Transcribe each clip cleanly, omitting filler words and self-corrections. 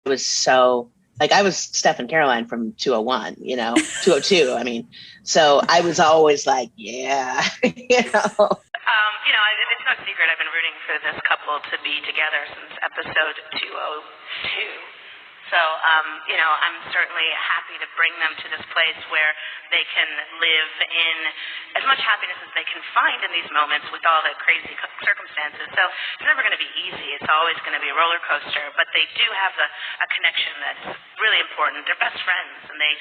was so, like, I was Steph and Caroline from 201, 202, I mean. So I was always like, yeah, It's no secret I've been rooting for this couple to be together since episode 202. So, I'm certainly happy to bring them to this place where they can live in as much happiness as they can find in these moments with all the crazy circumstances. So it's never going to be easy. It's always going to be a roller coaster. But they do have a connection that's really important. They're best friends, and they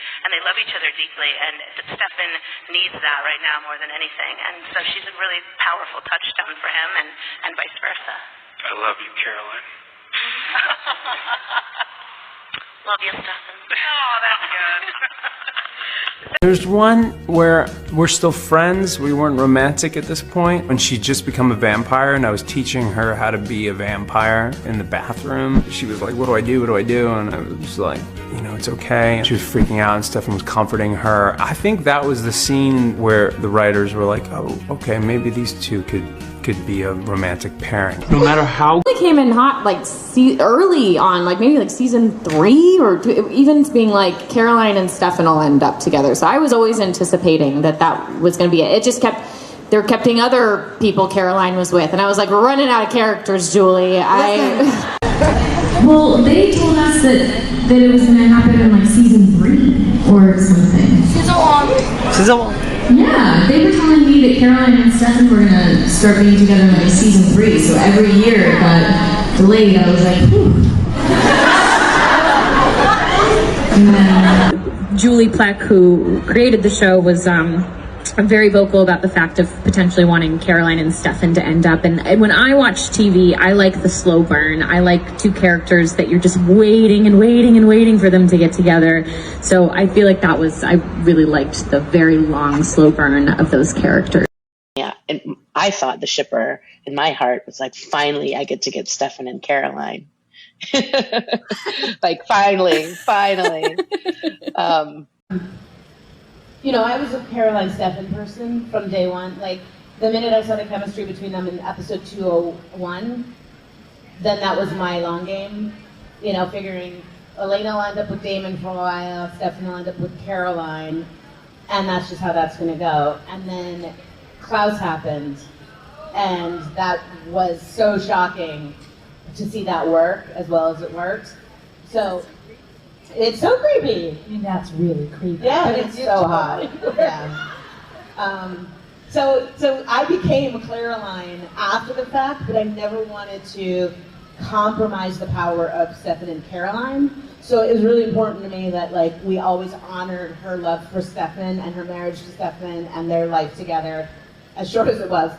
love each other deeply. And Stefan needs that right now more than anything. And so she's a really powerful touchstone for him, and vice versa. I love you, Caroline. Love you, Stefan. Oh, that's good. There's one where we're still friends. We weren't romantic at this point. When she'd just become a vampire and I was teaching her how to be a vampire in the bathroom. She was like, what do I do? What do I do? And I was like, it's okay. She was freaking out and Stefan was comforting her. I think that was the scene where the writers were like, oh, okay, maybe these two could be a romantic pairing. No matter how It came in hot early on, maybe season 3 or even being like Caroline and Stefan will end up together. So I was always anticipating that was going to be it. It just they were keeping other people Caroline was with, and I was like, we're running out of characters, Julie. Well, they told us that it was going to happen in season 3 or something. Season 1. Yeah, they were telling me that Caroline and Stefan were gonna start being together in season 3, so every year it got delayed. I was like, whew. And then Julie Plec, who created the show, was very vocal about the fact of potentially wanting Caroline and Stefan to end up. And when I watch TV, I like the slow burn. I like two characters that you're just waiting and waiting and waiting for them to get together. So I feel like I really liked the very long slow burn of those characters. Yeah, and I thought the shipper in my heart was like, finally I get to get Stefan and Caroline. Finally. I was a Caroline Stefan person from day one. The minute I saw the chemistry between them in episode 201, then that was my long game. Figuring Elena will end up with Damon for a while, Stefan will end up with Caroline, and that's just how that's going to go. And then Klaus happened, and that was so shocking to see that work as well as it worked. So it's so creepy. that's really creepy. Yeah, it's so hot. Yeah. So I became Caroline after the fact, but I never wanted to compromise the power of Stefan and Caroline. So it was really important to me that we always honored her love for Stefan and her marriage to Stefan and their life together, as short as it was.